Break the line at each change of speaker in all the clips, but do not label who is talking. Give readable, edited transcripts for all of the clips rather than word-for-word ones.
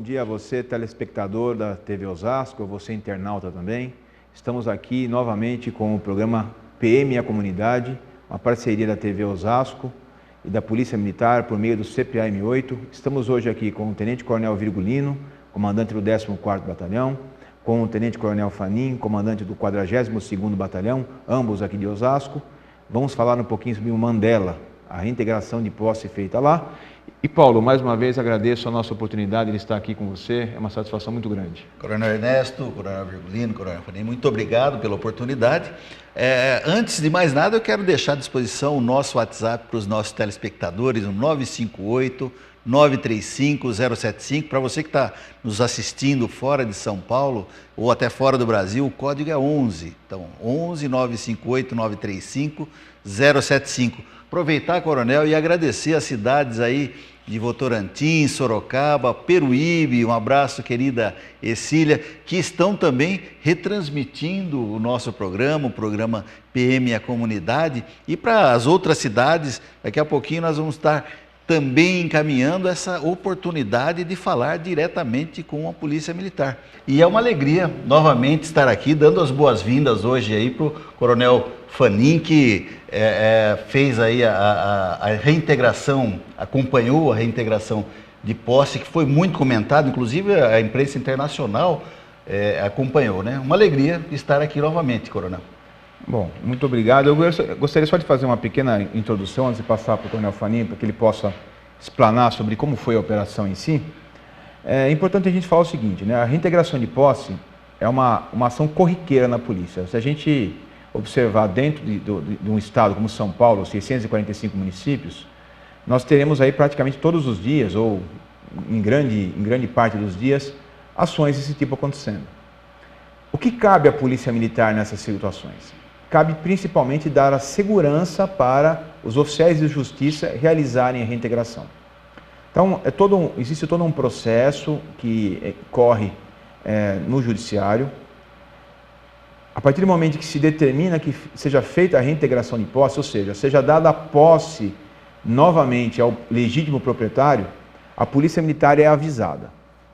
dia a você, telespectador da TV Osasco, você internauta também. Estamos aqui novamente com o programa PM e a Comunidade, uma parceria da TV Osasco e da Polícia Militar por meio do CPAM8. Estamos hoje aqui com o Tenente Coronel Virgulino, comandante do 14º Batalhão, com o Tenente Coronel Fanin, comandante do 42º Batalhão, ambos aqui de Osasco. Vamos falar um pouquinho sobre o Mandela, a reintegração de posse feita lá. E Paulo, mais uma vez agradeço a nossa oportunidade de estar aqui com você, é uma satisfação muito grande.
Coronel Ernesto, Coronel Virgulino, Coronel Fanin, muito obrigado pela oportunidade. Antes de mais nada, eu quero deixar à disposição o nosso WhatsApp para os nossos telespectadores, o 958-935-075. Para você que está nos assistindo fora de São Paulo ou até fora do Brasil, o código é 11. Então, 11-958-935-075. Aproveitar, Coronel, e agradecer as cidades aí de Votorantim, Sorocaba, Peruíbe, um abraço, querida Ercília, que estão também retransmitindo o nosso programa, o programa PM e a Comunidade. E para as outras cidades, daqui a pouquinho nós vamos estar também encaminhando essa oportunidade de falar diretamente com a Polícia Militar. E é uma alegria novamente estar aqui, dando as boas-vindas hoje aí para o Coronel Fanin, que fez aí a reintegração, acompanhou a reintegração de posse, que foi muito comentado, inclusive a imprensa internacional acompanhou, né? Uma alegria estar aqui novamente, Coronel.
Bom, muito obrigado. Eu gostaria só de fazer uma pequena introdução antes de passar para o Coronel Fanin, para que ele possa explanar sobre como foi a operação em si. É importante a gente falar o seguinte, né? A reintegração de posse é uma ação corriqueira na polícia. Se a gente observar dentro de um estado como São Paulo, 645 municípios, nós teremos aí praticamente todos os dias, ou em grande parte dos dias, ações desse tipo acontecendo. O que cabe à Polícia Militar nessas situações? Cabe principalmente dar a segurança para os oficiais de justiça realizarem a reintegração. Então, existe todo um processo que corre no judiciário. A partir do momento que se determina que seja feita a reintegração de posse, ou seja dada a posse novamente ao legítimo proprietário, a Polícia Militar é avisada.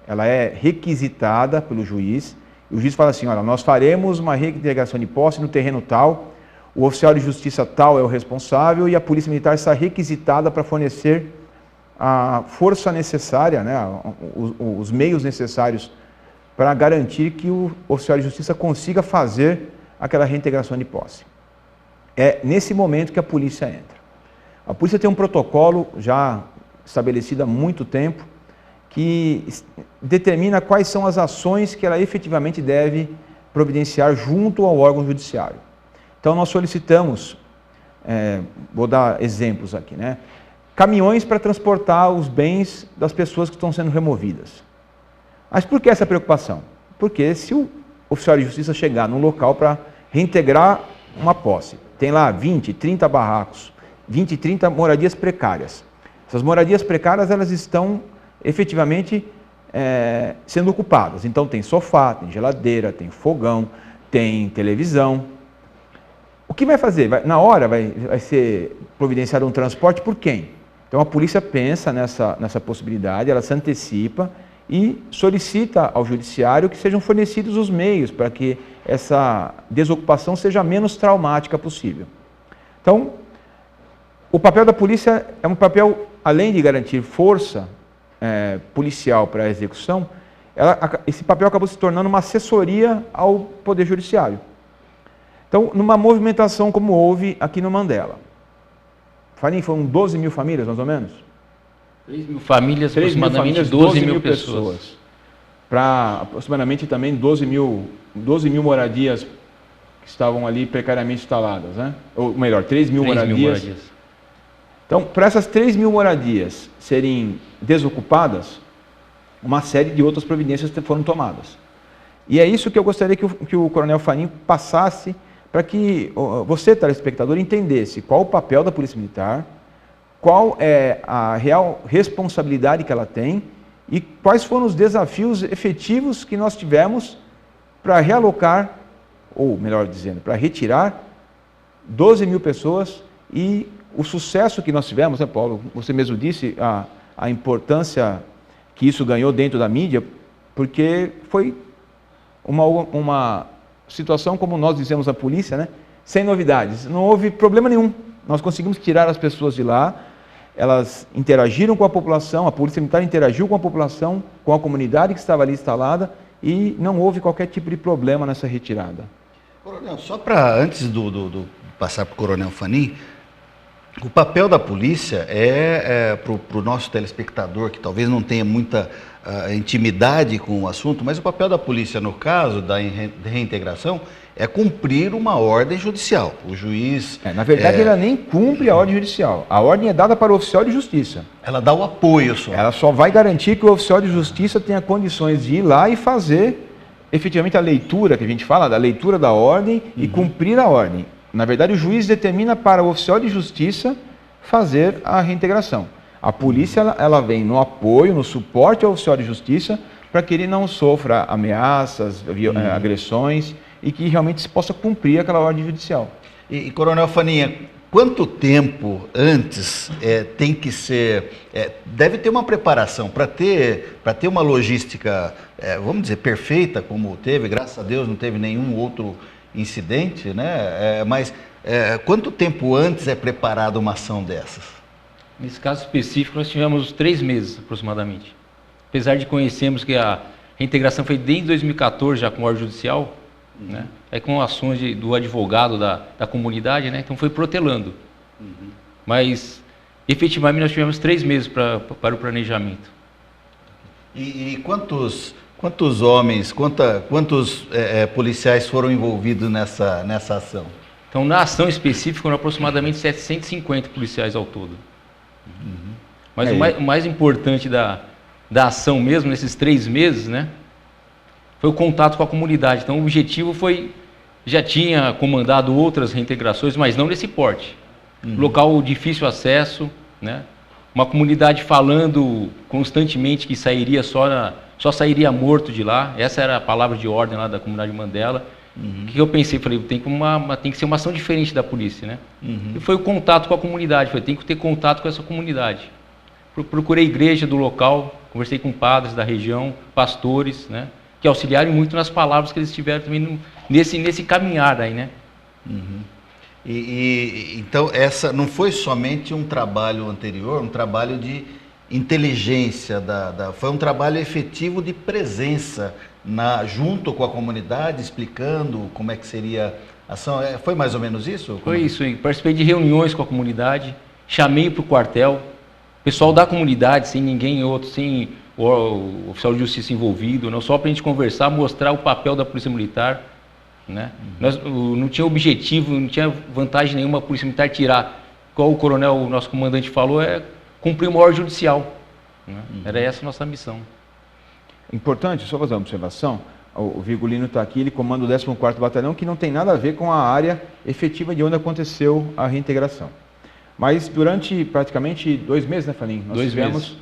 Ela é requisitada pelo juiz, e o juiz fala assim, olha, nós faremos uma reintegração de posse no terreno tal, o oficial de justiça tal é o responsável e a Polícia Militar está requisitada para fornecer a força necessária, né, os meios necessários para garantir que o oficial de justiça consiga fazer aquela reintegração de posse. É nesse momento que a polícia entra. A polícia tem um protocolo já estabelecido há muito tempo que determina quais são as ações que ela efetivamente deve providenciar junto ao órgão judiciário. Então nós solicitamos, vou dar exemplos aqui, né? Caminhões para transportar os bens das pessoas que estão sendo removidas. Mas por que essa preocupação? Porque se o oficial de justiça chegar num local para reintegrar uma posse, tem lá 20, 30 barracos, 20, 30 moradias precárias. Essas moradias precárias, elas estão efetivamente sendo ocupadas. Então tem sofá, tem geladeira, tem fogão, tem televisão. O que vai fazer? Na hora vai ser providenciado um transporte por quem? Então a polícia pensa nessa possibilidade, ela se antecipa e solicita ao judiciário que sejam fornecidos os meios para que essa desocupação seja a menos traumática possível. Então, o papel da polícia é um papel, além de garantir força policial para a execução, esse papel acabou se tornando uma assessoria ao Poder Judiciário. Então, numa movimentação como houve aqui no Mandela, Fanin, foram 12 mil famílias, mais ou menos?
3 mil famílias,
3 mil
aproximadamente
famílias,
12 mil pessoas.
Para aproximadamente também 12 mil moradias que estavam ali precariamente instaladas, né? Ou melhor, 3 mil moradias. Então, para essas 3 mil moradias serem desocupadas, uma série de outras providências foram tomadas. E é isso que eu gostaria que o Coronel Fanin passasse para que você, telespectador, entendesse qual o papel da Polícia Militar, qual é a real responsabilidade que ela tem e quais foram os desafios efetivos que nós tivemos para realocar, ou melhor dizendo, para retirar 12 mil pessoas e o sucesso que nós tivemos, né, Paulo? Você mesmo disse a importância que isso ganhou dentro da mídia, porque foi uma situação, como nós dizemos à polícia, né? Sem novidades. Não houve problema nenhum. Nós conseguimos tirar as pessoas de lá, elas interagiram com a população, a Polícia Militar interagiu com a população, com a comunidade que estava ali instalada, e não houve qualquer tipo de problema nessa retirada.
Coronel, só para antes do passar para o Coronel Fanin, o papel da polícia para o nosso telespectador, que talvez não tenha muita intimidade com o assunto, mas o papel da polícia, no caso da reintegração, é cumprir uma ordem judicial. O juiz...
Na verdade, ela nem cumpre a ordem judicial. A ordem é dada para o oficial de justiça.
Ela dá o apoio só.
Ela só vai garantir que o oficial de justiça tenha condições de ir lá e fazer efetivamente a leitura, que a gente fala, da leitura da ordem e cumprir a ordem. Na verdade, o juiz determina para o oficial de justiça fazer a reintegração. A polícia ela vem no apoio, no suporte ao oficial de justiça, para que ele não sofra ameaças, agressões, e que realmente se possa cumprir aquela ordem judicial.
E Coronel Faninha, quanto tempo antes tem que ser... deve ter uma preparação para ter uma logística, vamos dizer, perfeita, como teve, graças a Deus não teve nenhum outro incidente, né? Mas quanto tempo antes é preparada uma ação dessas?
Nesse caso específico, nós tivemos 3 meses, aproximadamente. Apesar de conhecermos que a reintegração foi desde 2014, já com ordem judicial, né? Com ações do advogado da comunidade, né? Então foi protelando. Mas, efetivamente, nós tivemos 3 meses para o planejamento.
E quantos homens, quantos policiais foram envolvidos nessa ação?
Então, na ação específica, foram aproximadamente 750 policiais ao todo. Mas o mais importante da ação mesmo, nesses 3 meses, né? Foi o contato com a comunidade. Então, o objetivo foi... Já tinha comandado outras reintegrações, mas não nesse porte. Local difícil acesso, né? Uma comunidade falando constantemente que sairia só sairia morto de lá. Essa era a palavra de ordem lá da comunidade Mandela. O que eu pensei? Falei, tem que ser uma ação diferente da polícia, né? E foi o contato com a comunidade. Tem que ter contato com essa comunidade. Procurei a igreja do local, conversei com padres da região, pastores, né? Que auxiliaram muito nas palavras que eles tiveram também nesse caminhar aí, né?
Então, essa não foi somente um trabalho anterior, um trabalho de inteligência, foi um trabalho efetivo de presença junto com a comunidade, explicando como é que seria a ação. Foi mais ou menos isso?
Foi isso, participei de reuniões com a comunidade, chamei para o quartel, pessoal da comunidade, sem ninguém outro, sem o oficial de justiça envolvido, não, só para a gente conversar, mostrar o papel da Polícia Militar, né? Nós não tinha objetivo, não tinha vantagem nenhuma a Polícia Militar tirar, qual o coronel, o nosso comandante falou, cumprir uma ordem judicial, né? Era essa a nossa missão.
Importante, só fazer uma observação, o Virgulino está aqui, ele comanda o 14º Batalhão, que não tem nada a ver com a área efetiva de onde aconteceu a reintegração. Mas durante praticamente 2 meses, né, Fanin? Nós tivemos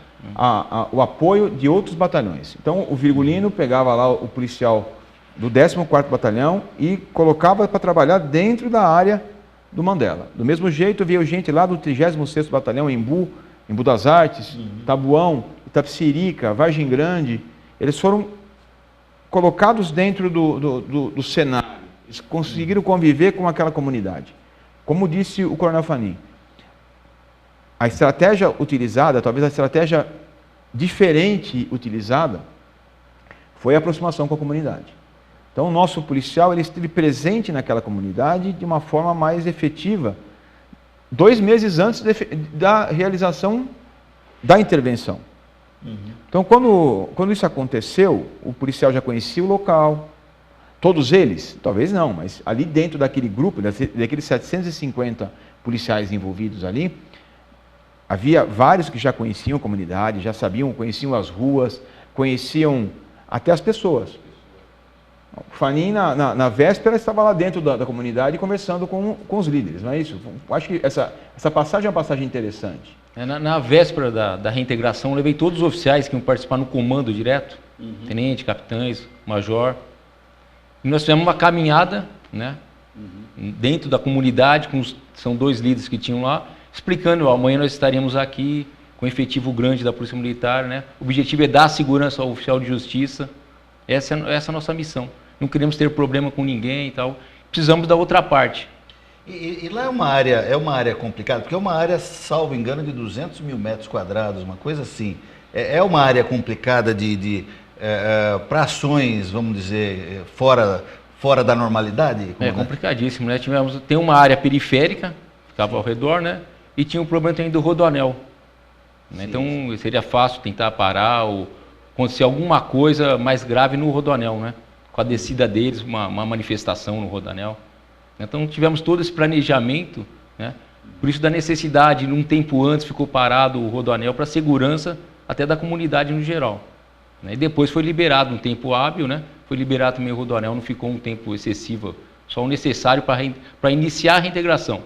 o apoio de outros batalhões. Então, o Virgulino pegava lá o policial do 14º Batalhão e colocava para trabalhar dentro da área do Mandela. Do mesmo jeito, veio gente lá do 36º Batalhão, Embu das Artes, Tabuão, Itapecerica, Vargem Grande. Eles foram colocados dentro do cenário. Eles conseguiram conviver com aquela comunidade. Como disse o Coronel Fanin, a estratégia utilizada, talvez a estratégia diferente utilizada, foi a aproximação com a comunidade. Então, o nosso policial ele esteve presente naquela comunidade de uma forma mais efetiva, 2 meses antes da realização da intervenção. Então, quando isso aconteceu, o policial já conhecia o local, todos eles, talvez não, mas ali dentro daquele grupo, daqueles 750 policiais envolvidos ali, havia vários que já conheciam a comunidade, já conheciam as ruas, conheciam até as pessoas. O Fanin, na véspera, estava lá dentro da comunidade conversando com os líderes, não é isso? Acho que essa passagem é uma passagem interessante.
Na véspera da reintegração, eu levei todos os oficiais que iam participar no comando direto, tenente, capitães, major, e nós fizemos uma caminhada, né, dentro da comunidade, são 2 líderes que tinham lá, explicando, amanhã nós estaríamos aqui, com efetivo grande da Polícia Militar, né? O objetivo é dar segurança ao oficial de justiça. Essa é a nossa missão. Não queremos ter problema com ninguém e tal. Precisamos da outra parte.
E lá é uma área complicada, porque é uma área, salvo engano, de 200 mil metros quadrados, uma coisa assim. É uma área complicada para ações, vamos dizer, fora da normalidade?
É complicadíssimo, né? Tem uma área periférica, ficava ao redor, né? E tinha o problema também do rodoanel. Né? Então seria fácil tentar parar ou acontecer alguma coisa mais grave no rodoanel, né? Com a descida deles, uma manifestação no rodoanel. Então tivemos todo esse planejamento, né? Por isso da necessidade, num tempo antes ficou parado o rodoanel para segurança até da comunidade no geral. Né? E depois foi liberado um tempo hábil, né? Foi liberado também o rodoanel, não ficou um tempo excessivo, só o necessário para iniciar a reintegração.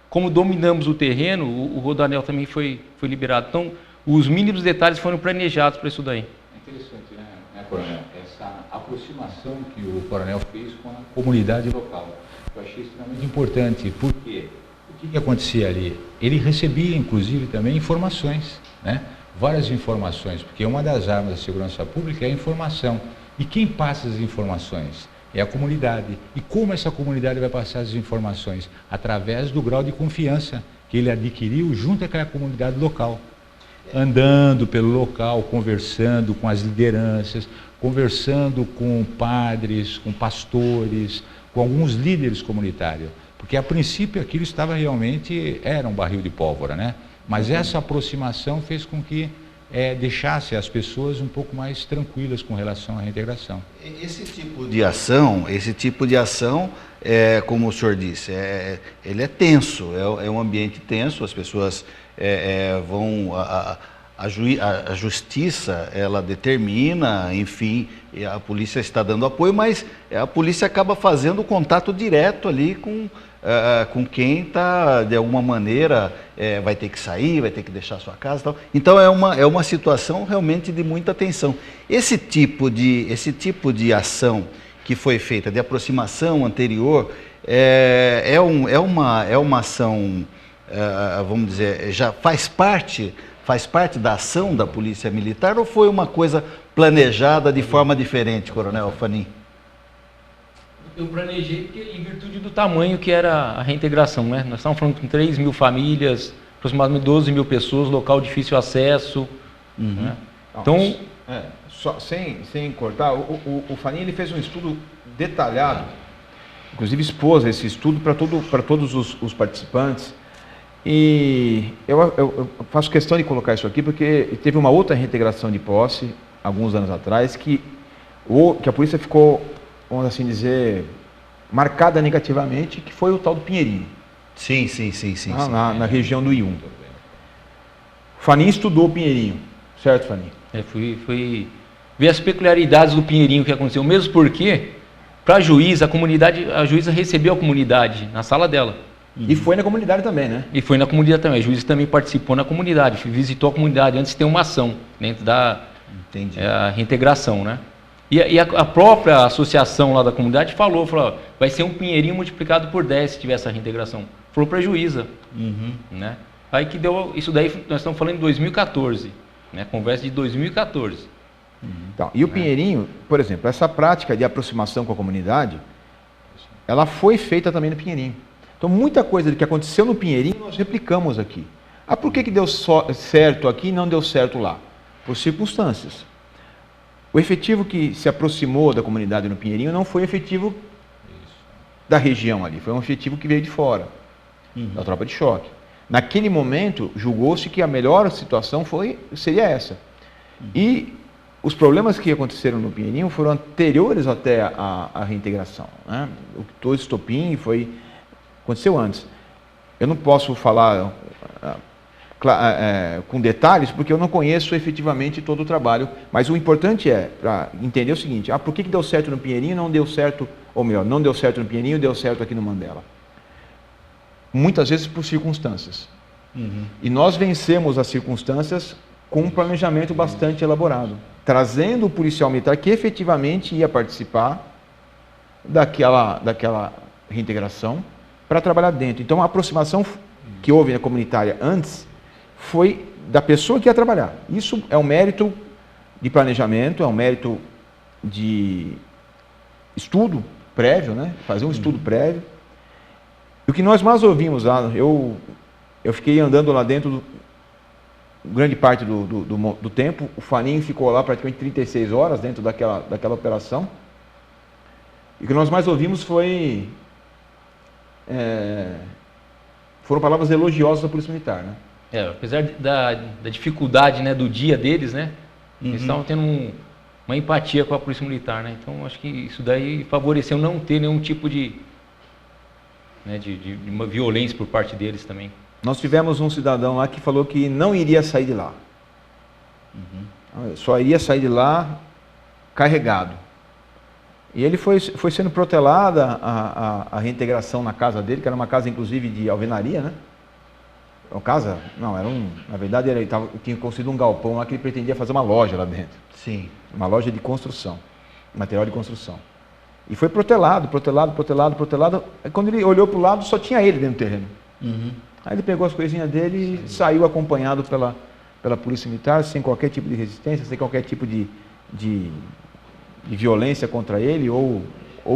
Como dominamos o terreno, o rodoanel também foi liberado. Então, os mínimos detalhes foram planejados para isso daí.
É interessante, né, Coronel? Essa aproximação que o Coronel fez com a comunidade local. Eu achei extremamente importante. Por quê? O que acontecia ali? Ele recebia, inclusive, também informações, né? Várias informações, porque uma das armas da segurança pública é a informação. E quem passa as informações? É a comunidade. E como essa comunidade vai passar as informações? Através do grau de confiança que ele adquiriu junto àquela comunidade local. Andando pelo local, conversando com as lideranças, conversando com padres, com pastores, com alguns líderes comunitários. Porque a princípio aquilo era um barril de pólvora, né? Mas essa aproximação fez com que deixasse as pessoas um pouco mais tranquilas com relação à reintegração.
Esse tipo de ação, como o senhor disse, ele é tenso, é um ambiente tenso, as pessoas vão... A justiça, ela determina, enfim, a polícia está dando apoio, mas a polícia acaba fazendo contato direto ali com quem está, de alguma maneira, vai ter que sair, vai ter que deixar a sua casa e tal. Então é uma situação realmente de muita tensão. Esse tipo de ação que foi feita, de aproximação anterior, é uma ação, vamos dizer, já faz parte da ação da Polícia Militar ou foi uma coisa planejada de forma diferente, Coronel Fanin?
Eu planejei porque, em virtude do tamanho que era a reintegração, né? Nós estamos falando com 3 mil famílias, aproximadamente 12 mil pessoas, local de difícil acesso. Né? Então,
só, sem cortar, o Fanin ele fez um estudo detalhado, inclusive expôs esse estudo para todos os participantes. E eu faço questão de colocar isso aqui porque teve uma outra reintegração de posse, alguns anos atrás, que a polícia ficou, vamos assim dizer, marcada negativamente, que foi o tal do Pinheirinho.
Sim.
Na região do I1. Fanin estudou o Pinheirinho, certo, Fanin?
Fui ver as peculiaridades do Pinheirinho que aconteceu, mesmo porque, para a juíza recebeu a comunidade na sala dela.
E foi na comunidade também, né?
E foi na comunidade também. A juíza também participou na comunidade, visitou a comunidade antes de ter uma ação dentro da reintegração, né? E a própria associação lá da comunidade falou, vai ser um Pinheirinho multiplicado por 10 se tiver essa reintegração. Falou para a juíza. Né? Aí que deu isso daí, nós estamos falando em 2014, né? Conversa de 2014.
Então, e o Pinheirinho, por exemplo, essa prática de aproximação com a comunidade, ela foi feita também no Pinheirinho. Então, muita coisa que aconteceu no Pinheirinho, nós replicamos aqui. Por que deu certo aqui e não deu certo lá? Por circunstâncias. O efetivo que se aproximou da comunidade no Pinheirinho não foi efetivo da região ali, foi um efetivo que veio de fora, da tropa de choque. Naquele momento, julgou-se que a melhor situação seria essa. E os problemas que aconteceram no Pinheirinho foram anteriores até a reintegração. Né? O estopim aconteceu antes. Eu não posso falar com detalhes, porque eu não conheço efetivamente todo o trabalho, mas o importante é para entender o seguinte, por que deu certo no Pinheirinho e não deu certo, ou melhor, não deu certo no Pinheirinho e deu certo aqui no Mandela? Muitas vezes por circunstâncias. E nós vencemos as circunstâncias com um planejamento bastante elaborado, trazendo o policial militar que efetivamente ia participar daquela reintegração para trabalhar dentro. Então, a aproximação que houve na comunitária antes foi da pessoa que ia trabalhar. Isso é um mérito de planejamento, é um mérito de estudo prévio, né? Fazer um estudo prévio. E o que nós mais ouvimos lá, eu fiquei andando lá dentro grande parte do tempo, o Faninho ficou lá praticamente 36 horas dentro daquela operação. E o que nós mais ouvimos foram palavras elogiosas da Polícia Militar, né?
Apesar da dificuldade, né, do dia deles, né? Eles estavam tendo uma empatia com a Polícia Militar, né? Então acho que isso daí favoreceu não ter nenhum tipo de uma violência por parte deles também.
Nós tivemos um cidadão lá que falou que não iria sair de lá. Só iria sair de lá carregado. E ele foi sendo protelada a reintegração na casa dele, que era uma casa inclusive de alvenaria, né? Uma casa, não, na verdade ele tinha construído um galpão lá que ele pretendia fazer uma loja lá dentro.
Sim.
Uma loja de construção, material de construção. E foi protelado. Aí quando ele olhou para o lado, só tinha ele dentro do terreno. Aí ele pegou as coisinhas dele e saiu acompanhado pela Polícia Militar, sem qualquer tipo de resistência, sem qualquer tipo de violência contra ele, ou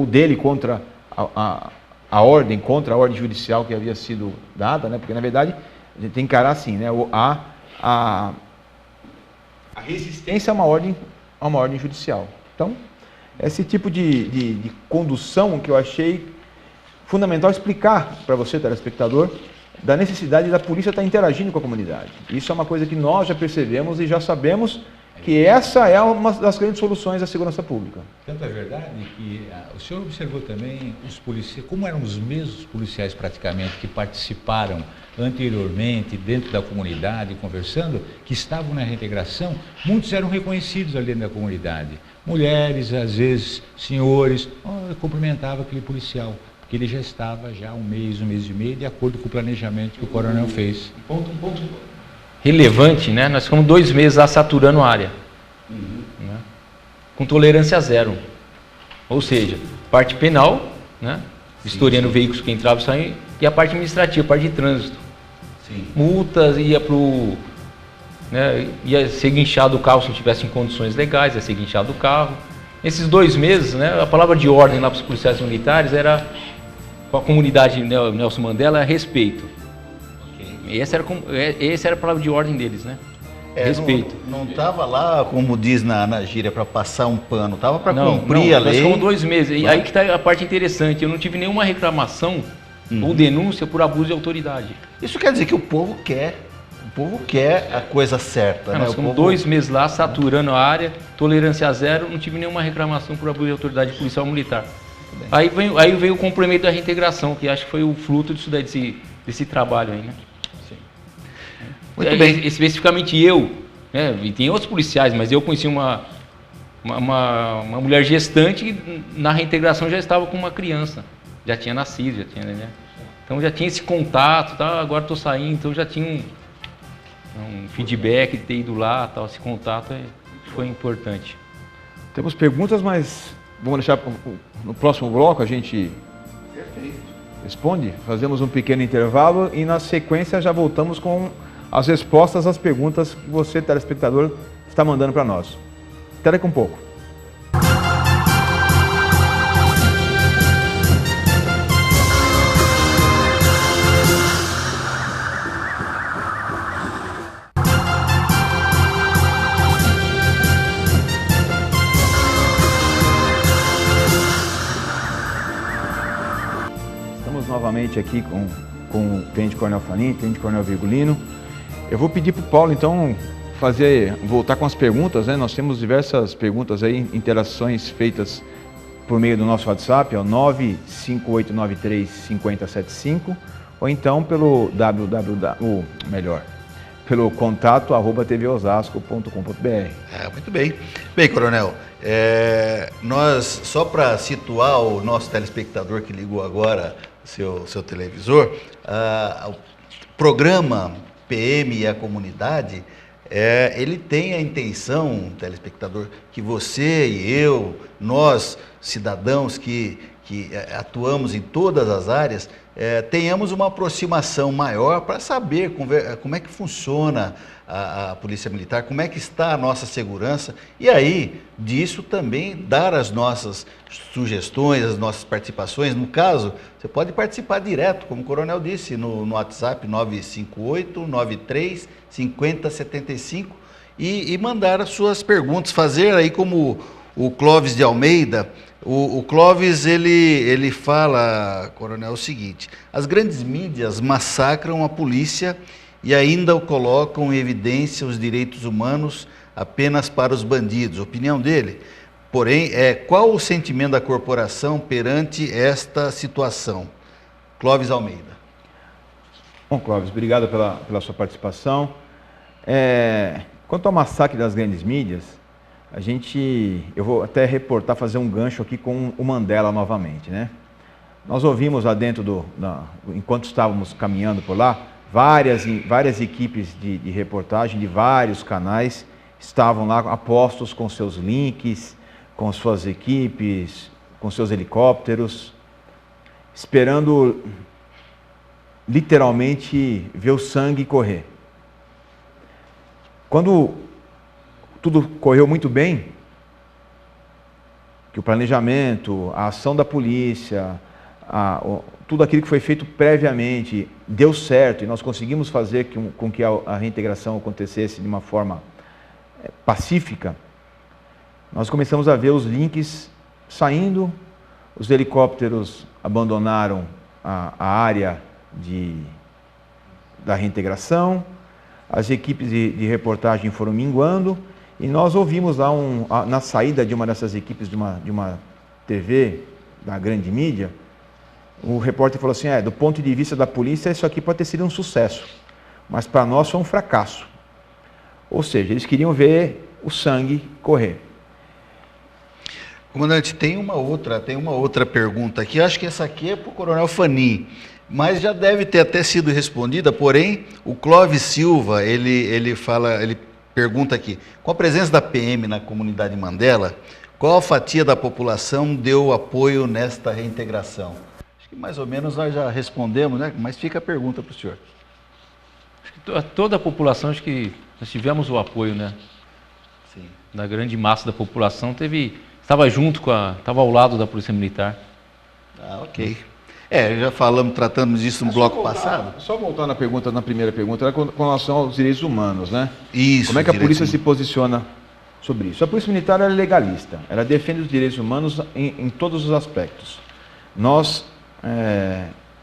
dele contra a ordem judicial que havia sido dada, né? Porque na verdade a gente tem que encarar assim, né? A resistência a uma ordem judicial. Então, esse tipo de condução que eu achei fundamental explicar para você, telespectador, da necessidade da polícia estar interagindo com a comunidade. Isso é uma coisa que nós já percebemos e já sabemos que essa é uma das grandes soluções da segurança pública.
Tanto é verdade que o senhor observou também os policiais, como eram os mesmos policiais praticamente que participaram anteriormente dentro da comunidade, conversando, que estavam na reintegração, muitos eram reconhecidos ali dentro da comunidade. Mulheres, às vezes senhores, cumprimentavam aquele policial, porque ele já estava já um mês e meio, de acordo com o planejamento que o coronel fez.
Um ponto relevante, né? Nós ficamos 2 meses lá saturando a área, né? Com tolerância zero. Ou seja, parte penal, né? Vistoriando veículos que entravam e saíam, e a parte administrativa, a parte de trânsito.
Sim.
Multas, ia ser guinchado o carro se não tivesse em condições legais, ia ser guinchado o carro. Nesses 2 meses, né, a palavra de ordem lá para os policiais militares era, com a comunidade Nelson Mandela, respeito. Okay. Essa era a palavra de ordem deles, né? Respeito.
Não estava lá, como diz na gíria, para passar um pano, estava para cumprir a lei.
Nós ficamos 2 meses. E aí que está a parte interessante, eu não tive nenhuma reclamação ou denúncia por abuso de autoridade.
Isso quer dizer que o povo quer. O povo quer a coisa certa. Né?
Nós ficamos 2 meses lá, saturando a área, tolerância zero, não tive nenhuma reclamação por abuso de autoridade policial militar. Aí veio o complemento da reintegração, que acho que foi o fruto disso daí, desse trabalho aí, né?
Sim. Muito bem.
Especificamente eu, né? E tem outros policiais, mas eu conheci uma mulher gestante que na reintegração já estava com uma criança, já tinha nascido, né? Então já tinha esse contato, tá? Agora estou saindo, então já tinha um feedback de ter ido lá, tal, esse contato foi importante.
Temos perguntas, mas vamos deixar no próximo bloco, a gente responde, fazemos um pequeno intervalo e na sequência já voltamos com as respostas às perguntas que você, telespectador, está mandando para nós. Até daqui um pouco. Novamente aqui com o Tenente Coronel Faninho, Tenente Coronel Virgulino. Eu vou pedir para o Paulo, então, voltar com as perguntas, né? Nós temos diversas perguntas aí, interações feitas por meio do nosso WhatsApp, é o 958935075, ou então pelo pelo contato@tvosasco.com.br.
Muito bem. Bem, Coronel, nós, só para situar o nosso telespectador que ligou agora seu televisor, o programa PM e a comunidade, ele tem a intenção, telespectador, que você e eu, nós, cidadãos que que atuamos em todas as áreas, tenhamos uma aproximação maior para saber como é que funciona a Polícia Militar, como é que está a nossa segurança, e aí, disso também dar as nossas sugestões, as nossas participações. No caso, você pode participar direto, como o Coronel disse, no WhatsApp 958-93-5075 e mandar as suas perguntas, fazer aí como o Clóvis de Almeida. O Clóvis, ele fala, Coronel, o seguinte: as grandes mídias massacram a polícia e ainda o colocam em evidência os direitos humanos apenas para os bandidos. Opinião dele. Porém, qual o sentimento da corporação perante esta situação? Clóvis Almeida.
Bom, Clóvis, obrigado pela sua participação. Quanto ao massacre das grandes mídias, eu vou até fazer um gancho aqui com o Mandela novamente, né? Nós ouvimos lá dentro enquanto estávamos caminhando por lá, várias equipes de reportagem de vários canais estavam lá apostos com seus links, com suas equipes, com seus helicópteros, esperando literalmente ver o sangue correr. Quando tudo correu muito bem, que o planejamento, a ação da polícia, tudo aquilo que foi feito previamente deu certo e nós conseguimos fazer com que a reintegração acontecesse de uma forma pacífica, nós começamos a ver os links saindo, os helicópteros abandonaram a área da reintegração, as equipes de reportagem foram minguando, e nós ouvimos lá na saída de uma dessas equipes de uma TV, da grande mídia, o repórter falou assim: do ponto de vista da polícia, isso aqui pode ter sido um sucesso, mas para nós foi um fracasso. Ou seja, eles queriam ver o sangue correr.
Comandante, tem uma outra pergunta aqui, acho que essa aqui é para o Coronel Fanin, mas já deve ter até sido respondida, porém, o Clóvis Silva, ele pergunta aqui: com a presença da PM na comunidade Mandela, qual a fatia da população deu apoio nesta reintegração? Acho que mais ou menos nós já respondemos, né? Mas fica a pergunta para o senhor.
Acho que toda a população, acho que nós tivemos o apoio, né?
Sim.
Da grande massa da população, estava ao lado da Polícia Militar.
Ok. Já tratamos disso no bloco passado.
Só voltar na primeira pergunta, com relação aos direitos humanos, né?
Isso.
Como é que a polícia se posiciona sobre isso? A Polícia Militar é legalista, ela defende os direitos humanos em todos os aspectos. Nós,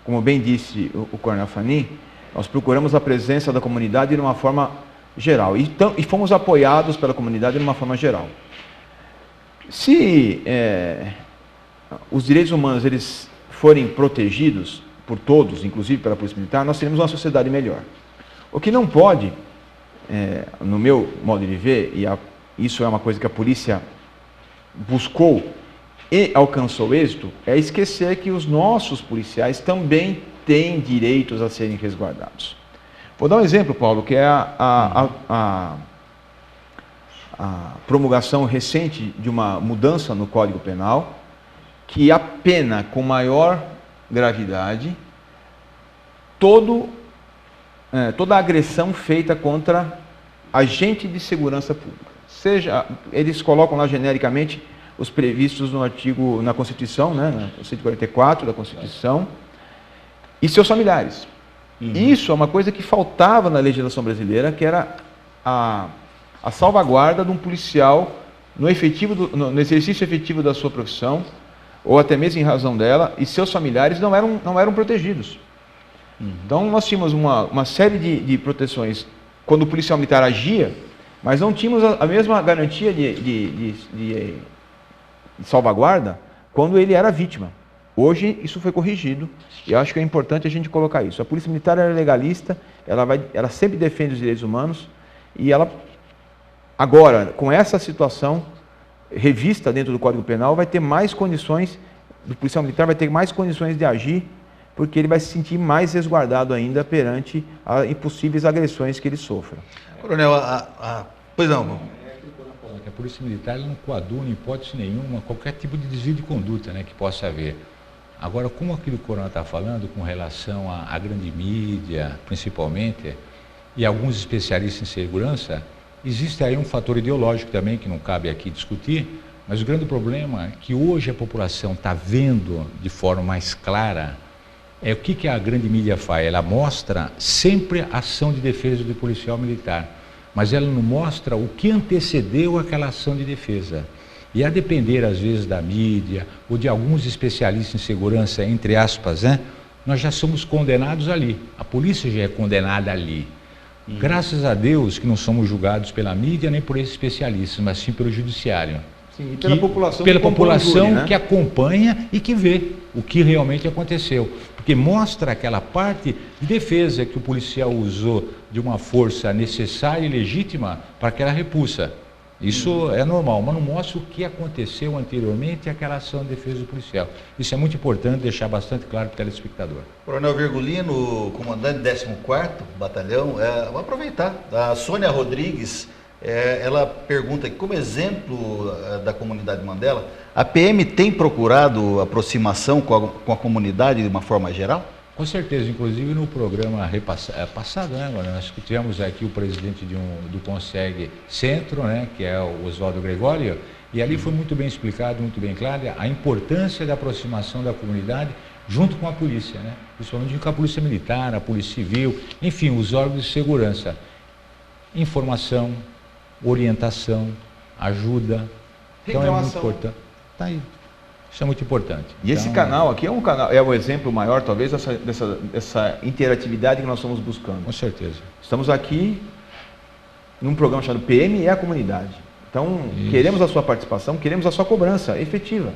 como bem disse o Coronel Fanin, nós procuramos a presença da comunidade de uma forma geral e fomos apoiados pela comunidade de uma forma geral. Se os direitos humanos eles forem protegidos por todos, inclusive pela Polícia Militar, nós teremos uma sociedade melhor. O que não pode, no meu modo de ver, e isso é uma coisa que a polícia buscou e alcançou êxito, é esquecer que os nossos policiais também têm direitos a serem resguardados. Vou dar um exemplo, Paulo, que é a promulgação recente de uma mudança no Código Penal, que a pena com maior gravidade toda a agressão feita contra agente de segurança pública. Eles colocam lá genericamente os previstos no artigo, na Constituição, né, no 144 da Constituição, e seus familiares. Isso é uma coisa que faltava na legislação brasileira, que era a salvaguarda de um policial no exercício efetivo da sua profissão, ou até mesmo em razão dela, e seus familiares não eram protegidos. Então nós tínhamos uma série de proteções quando o policial militar agia, mas não tínhamos a mesma garantia de salvaguarda quando ele era vítima. Hoje isso foi corrigido e eu acho que é importante a gente colocar isso. A Polícia Militar é legalista, ela sempre defende os direitos humanos e ela, agora, com essa situação revista dentro do Código Penal, vai ter mais condições, o policial militar vai ter mais condições de agir, porque ele vai se sentir mais resguardado ainda perante as impossíveis agressões que ele sofra.
Coronel, pois não.
A Polícia Militar não coaduna, em hipótese nenhuma, qualquer tipo de desvio de conduta, né, que possa haver. Agora, como aquilo que o Coronel está falando com relação à grande mídia, principalmente, e alguns especialistas em segurança, existe aí um fator ideológico também que não cabe aqui discutir, mas o grande problema é que hoje a população está vendo de forma mais clara o que a grande mídia faz. Ela mostra sempre a ação de defesa do policial militar, mas ela não mostra o que antecedeu aquela ação de defesa. E a depender, às vezes, da mídia ou de alguns especialistas em segurança, entre aspas, nós já somos condenados ali. A polícia já é condenada ali. Graças a Deus que não somos julgados pela mídia nem por esses especialistas, mas sim pelo judiciário.
Sim, e pela população,
pela população
júri, né?
que acompanha e que vê o que realmente aconteceu. Porque mostra aquela parte de defesa que o policial usou de uma força necessária e legítima para aquela repulsa. Isso é normal, mas não mostra o que aconteceu anteriormente àquela ação de defesa do policial. Isso é muito importante deixar bastante claro para o telespectador.
Coronel Virgulino, comandante do 14º Batalhão, vou aproveitar. A Sônia Rodrigues, ela pergunta aqui, como exemplo da comunidade Mandela, a PM tem procurado aproximação com a comunidade de uma forma geral?
Com certeza, inclusive no programa passado, né, nós tivemos aqui o presidente do CONSEG Centro, né, que é o Oswaldo Gregório, e ali foi muito bem explicado, muito bem claro, a importância da aproximação da comunidade junto com a polícia, né, principalmente com a polícia militar, a polícia civil, enfim, os órgãos de segurança. Informação, orientação, ajuda, então é muito importante. Tá aí. Isso é muito importante.
E esse canal aqui é o exemplo maior, talvez, dessa interatividade que nós estamos buscando.
Com certeza.
Estamos aqui num programa chamado PM e a comunidade. Então, queremos a sua participação, queremos a sua cobrança efetiva.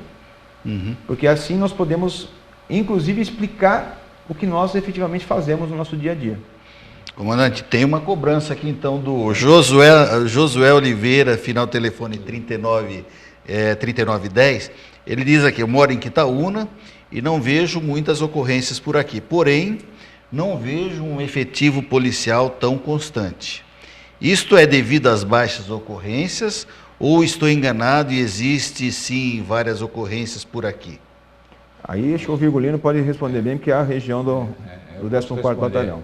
Porque assim nós podemos, inclusive, explicar o que nós efetivamente fazemos no nosso dia a dia.
Comandante, tem uma cobrança aqui então do Josué Oliveira, final telefone 3910. Ele diz aqui, eu moro em Quitaúna e não vejo muitas ocorrências por aqui, porém, não vejo um efetivo policial tão constante. Isto é devido às baixas ocorrências ou estou enganado e existe sim várias ocorrências por aqui?
Aí acho que o Virgulino pode responder bem, porque é a região do 14º Batalhão.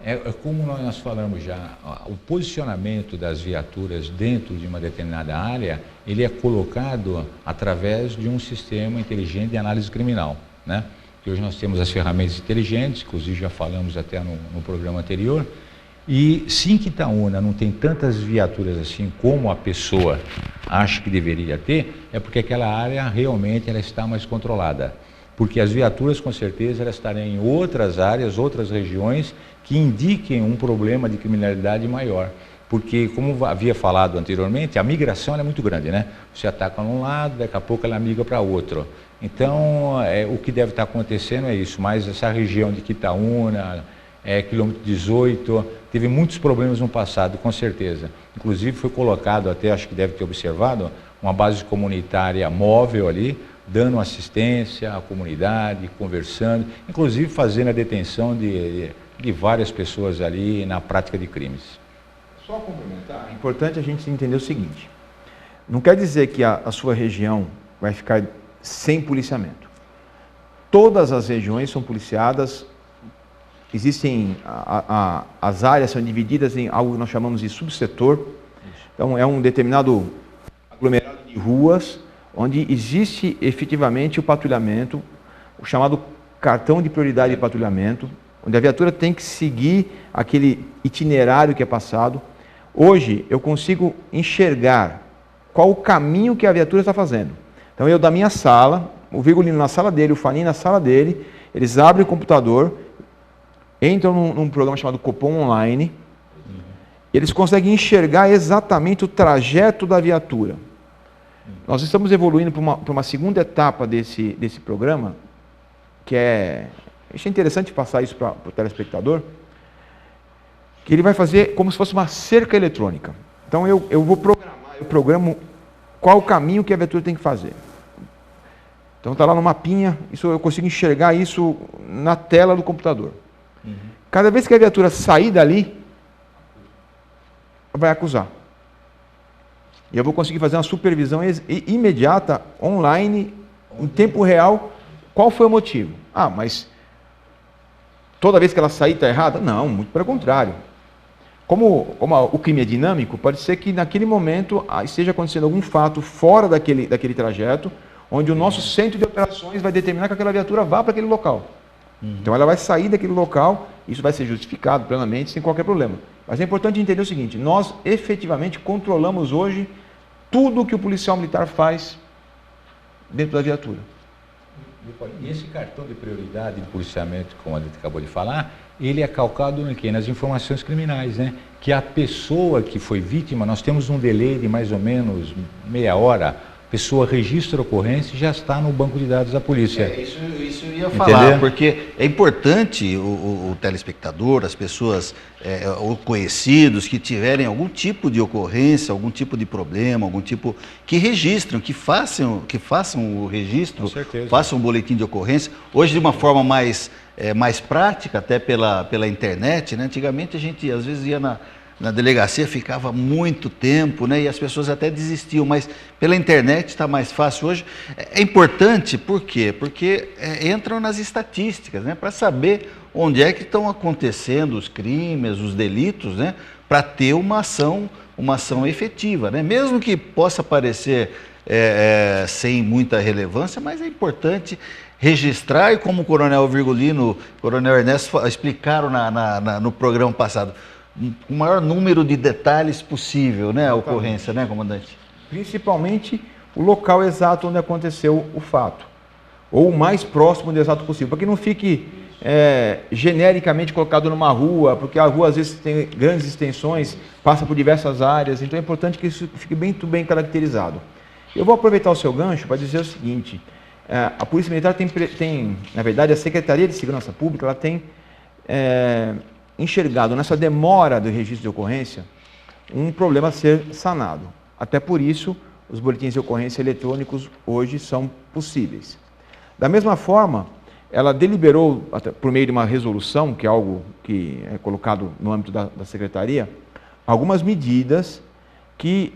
É como nós falamos já, o posicionamento das viaturas dentro de uma determinada área, ele é colocado através de um sistema inteligente de análise criminal, né? Que hoje nós temos as ferramentas inteligentes, inclusive já falamos até no programa anterior, e se em Quitaúna não tem tantas viaturas assim como a pessoa acha que deveria ter, é porque aquela área realmente ela está mais controlada. Porque as viaturas, com certeza, elas estariam em outras áreas, outras regiões, que indiquem um problema de criminalidade maior. Porque, como havia falado anteriormente, a migração é muito grande, né? Você ataca num lado, daqui a pouco ela migra para outro. Então, o que deve estar acontecendo é isso, mas essa região de Quitaúna, quilômetro 18, teve muitos problemas no passado, com certeza. Inclusive, foi colocado, até acho que deve ter observado, uma base comunitária móvel ali, dando assistência à comunidade, conversando, inclusive fazendo a detenção de várias pessoas ali na prática de crimes.
Só complementar, é importante a gente entender o seguinte, não quer dizer que a sua região vai ficar sem policiamento. Todas as regiões são policiadas, existem, as áreas são divididas em algo que nós chamamos de subsetor, então é um determinado aglomerado de ruas, onde existe efetivamente o patrulhamento, o chamado cartão de prioridade de patrulhamento, onde a viatura tem que seguir aquele itinerário que é passado. Hoje eu consigo enxergar qual o caminho que a viatura está fazendo. Então eu da minha sala, o Virgulino na sala dele, o Faninho na sala dele, eles abrem o computador, entram num programa chamado Copom Online, eles conseguem enxergar exatamente o trajeto da viatura. Nós estamos evoluindo para uma segunda etapa desse programa, que acho interessante passar isso para o telespectador, que ele vai fazer como se fosse uma cerca eletrônica. Então eu vou programar, eu programo qual o caminho que a viatura tem que fazer. Então está lá no mapinha, eu consigo enxergar isso na tela do computador. Cada vez que a viatura sair dali, vai acusar. E eu vou conseguir fazer uma supervisão imediata, online, em tempo real, qual foi o motivo? Ah, mas toda vez que ela sair está errada? Não, muito pelo contrário. Como o crime é dinâmico, pode ser que naquele momento esteja acontecendo algum fato fora daquele trajeto, onde o nosso centro de operações vai determinar que aquela viatura vá para aquele local. Então ela vai sair daquele local, isso vai ser justificado plenamente, sem qualquer problema. Mas é importante entender o seguinte, nós efetivamente controlamos hoje tudo que o policial militar faz dentro da viatura.
E esse cartão de prioridade de policiamento, como a gente acabou de falar, ele é calcado no quê? Nas informações criminais, né? Que a pessoa que foi vítima, nós temos um delay de mais ou menos meia hora, a pessoa registra a ocorrência e já está no banco de dados da polícia.
Isso eu ia falar,
entendeu?
porque é importante o telespectador, as pessoas ou conhecidos que tiverem algum tipo de ocorrência, algum tipo de problema, algum tipo, que registrem, que façam o registro,
Com certeza.
façam um boletim de ocorrência. Hoje de uma forma mais prática, até pela internet, né? Antigamente a gente às vezes ia na delegacia, ficava muito tempo, né? E as pessoas até desistiam, mas pela internet está mais fácil hoje. É importante, por quê? Porque entram nas estatísticas, né? Para saber onde é que estão acontecendo os crimes, os delitos, né? Para ter uma ação efetiva, né? Mesmo que possa parecer sem muita relevância, mas é importante registrar, e como o Coronel Virgulino, o Coronel Ernesto explicaram no programa passado, o maior número de detalhes possível, né, a ocorrência, né, comandante?
Principalmente o local exato onde aconteceu o fato, ou o mais próximo do exato possível, para que não fique genericamente colocado numa rua, porque a rua às vezes tem grandes extensões, passa por diversas áreas, então é importante que isso fique muito bem caracterizado. Eu vou aproveitar o seu gancho para dizer o seguinte, a Polícia Militar tem, na verdade, a Secretaria de Segurança Pública, ela tem enxergado nessa demora do registro de ocorrência um problema a ser sanado. Até por isso, os boletins de ocorrência eletrônicos hoje são possíveis. Da mesma forma, ela deliberou, por meio de uma resolução, que é algo que é colocado no âmbito da Secretaria, algumas medidas que,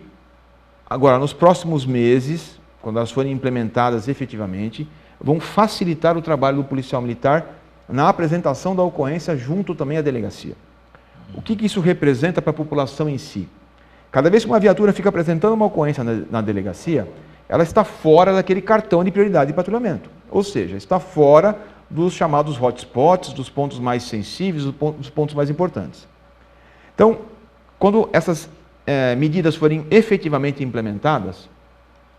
agora, nos próximos meses, quando elas forem implementadas efetivamente, vão facilitar o trabalho do policial militar na apresentação da ocorrência junto também à delegacia. O que isso representa para a população em si? Cada vez que uma viatura fica apresentando uma ocorrência na delegacia, ela está fora daquele cartão de prioridade de patrulhamento. Ou seja, está fora dos chamados hotspots, dos pontos mais sensíveis, dos pontos mais importantes. Então, quando essas medidas forem efetivamente implementadas,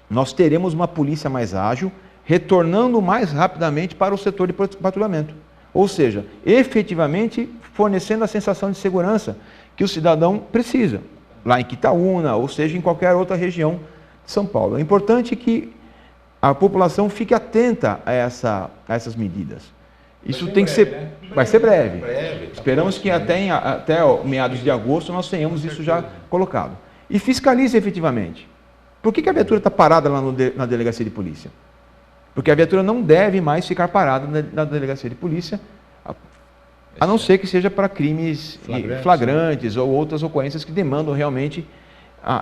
nós teremos uma polícia mais ágil, retornando mais rapidamente para o setor de patrulhamento. Ou seja, efetivamente fornecendo a sensação de segurança que o cidadão precisa, lá em Quitaúna, ou seja, em qualquer outra região de São Paulo. É importante que a população fique atenta a essas medidas. Isso tem que ser, né? Vai ser breve. Esperamos que até meados de agosto nós tenhamos isso já colocado. E fiscalize efetivamente. Por que a viatura está parada lá na delegacia de polícia? Porque a viatura não deve mais ficar parada na delegacia de polícia, a não ser que seja para crimes flagrantes ou outras ocorrências que demandam realmente,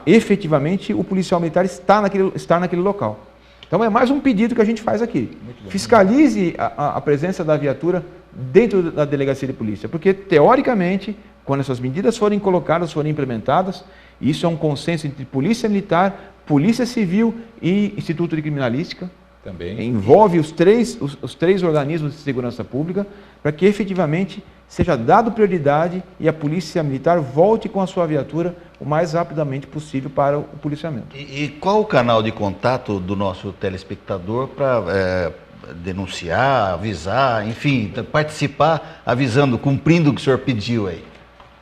efetivamente, o policial militar estar naquele local. Então é mais um pedido que a gente faz aqui. Fiscalize a presença da viatura dentro da delegacia de polícia, porque teoricamente, quando essas medidas forem colocadas, forem implementadas, isso é um consenso entre Polícia Militar, Polícia Civil e Instituto de Criminalística, também envolve os três organismos de segurança pública, para que efetivamente seja dado prioridade e a Polícia Militar volte com a sua viatura o mais rapidamente possível para o policiamento.
E qual o canal de contato do nosso telespectador para denunciar, avisar, enfim, participar, avisando, cumprindo o que o senhor pediu aí?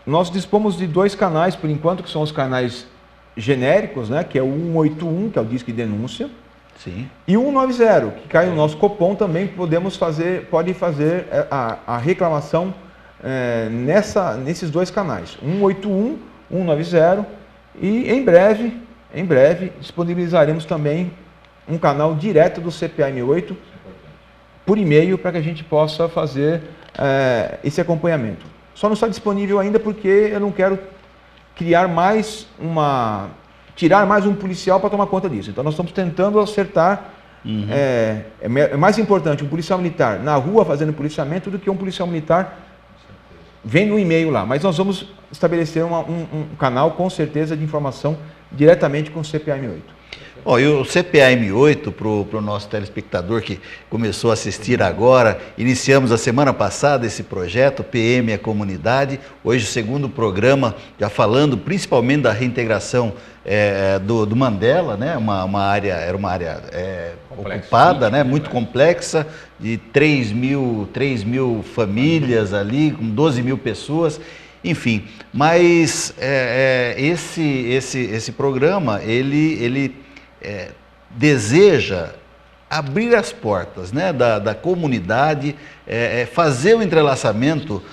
Nós dispomos de 2 canais, por enquanto, que são os canais genéricos, né, que é o 181, que é o Disque Denúncia,
sim, e
o 190, que cai no nosso Copom também, que pode fazer a reclamação nesses 2 canais, 181, 190, e em breve disponibilizaremos também um canal direto do CPA-M8 por e-mail para que a gente possa fazer esse acompanhamento. Só não está disponível ainda porque eu não quero tirar mais um policial para tomar conta disso. Então nós estamos tentando acertar É mais importante um policial militar na rua fazendo policiamento do que um policial militar vendo um e-mail lá. Mas nós vamos estabelecer um canal, com certeza, de informação diretamente com o CPA-M8.
E o CPA-M8, para o nosso telespectador que começou a assistir agora, iniciamos a semana passada esse projeto, PM é Comunidade, hoje o segundo programa, já falando principalmente da reintegração do Mandela, né? Era uma área ocupada, né? Muito complexa, de 3 mil famílias ali, com 12 mil pessoas. Enfim, mas esse programa, ele deseja abrir as portas, né, da comunidade, fazer o entrelaçamento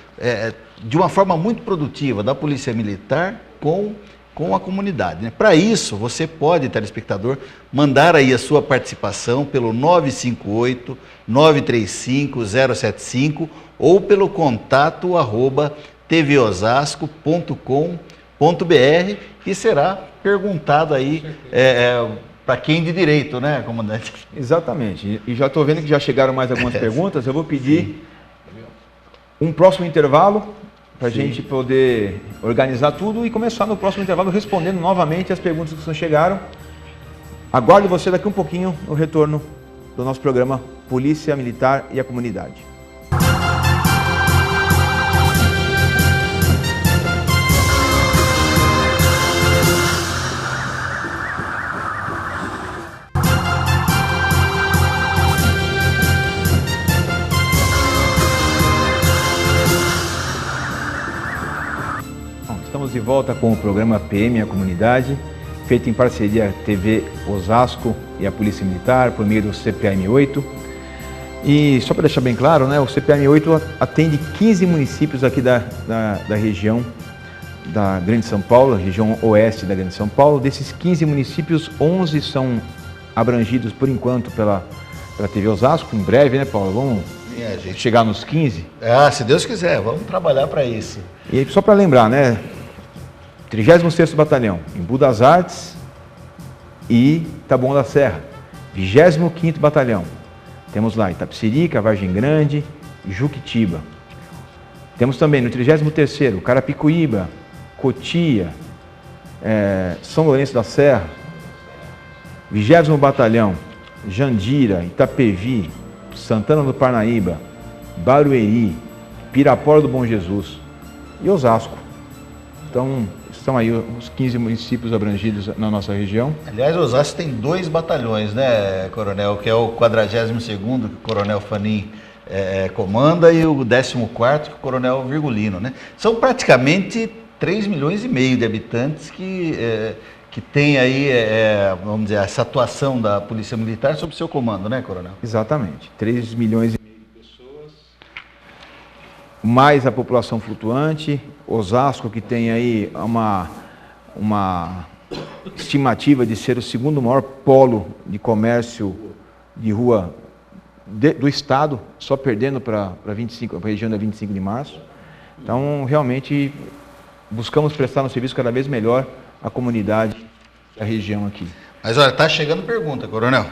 de uma forma muito produtiva da Polícia Militar com a comunidade, né? Para isso, você pode, telespectador, mandar aí a sua participação pelo 958-935-075 ou pelo contato @tvosasco.com.br e será perguntado aí para quem de direito, né, comandante?
Exatamente. E já estou vendo que já chegaram mais algumas perguntas. Eu vou pedir um próximo intervalo para a gente poder organizar tudo e começar no próximo intervalo respondendo novamente as perguntas que chegaram. Aguardo você daqui um pouquinho no retorno do nosso programa Polícia Militar e a Comunidade. Estamos de volta com o programa PM e a Comunidade, feito em parceria TV Osasco e a Polícia Militar, por meio do CPA-M8. E só para deixar bem claro, né, o CPA-M8 atende 15 municípios aqui da região da Grande São Paulo, região oeste da Grande São Paulo. Desses 15 municípios, 11 são abrangidos por enquanto pela TV Osasco. Em breve, né, Paulo? Vamos chegar nos 15?
Se Deus quiser, vamos trabalhar para isso.
E aí, só para lembrar, né? 36º Batalhão, Embu das Artes e Taboão da Serra. 25º Batalhão, temos lá Itapecerica, Vargem Grande, Juquitiba. Temos também no 33º, Carapicuíba, Cotia, São Lourenço da Serra. 20º Batalhão, Jandira, Itapevi, Santana do Parnaíba, Barueri, Pirapora do Bom Jesus e Osasco. Então, estão aí os 15 municípios abrangidos na nossa região.
Aliás, Osasco tem 2 batalhões, né, Coronel? Que é o 42º, que o Coronel Fanin comanda, e o 14º, que o Coronel Virgulino, né? São praticamente 3,5 milhões de habitantes que tem aí, vamos dizer, essa atuação da Polícia Militar sob seu comando, né, Coronel?
Exatamente. 3,5 milhões de pessoas, mais a população flutuante. Osasco, que tem aí uma estimativa de ser o segundo maior polo de comércio de rua do estado, só perdendo para a região da 25 de março. Então, realmente, buscamos prestar um serviço cada vez melhor à comunidade da região aqui.
Mas olha, tá chegando pergunta, Coronel.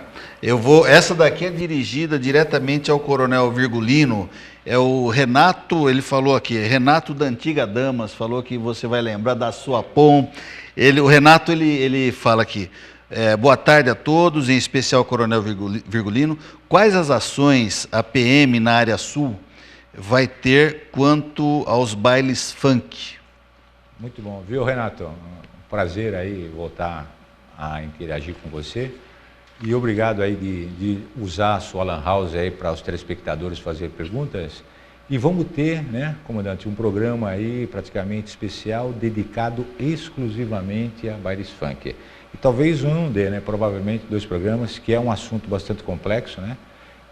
Essa daqui é dirigida diretamente ao Coronel Virgulino. É o Renato, ele falou aqui, Renato da Antiga Damas, falou que você vai lembrar da sua POM. O Renato, ele fala aqui, boa tarde a todos, em especial ao Coronel Virgulino. Quais as ações a PM na área sul vai ter quanto aos bailes funk?
Muito bom, viu, Renato? Um prazer aí voltar a interagir com você. E obrigado aí de usar a sua lan house aí para os telespectadores fazer perguntas. E vamos ter, né, comandante, um programa aí praticamente especial dedicado exclusivamente a bailes funk. E talvez um dê, né, provavelmente 2 programas, que é um assunto bastante complexo, né,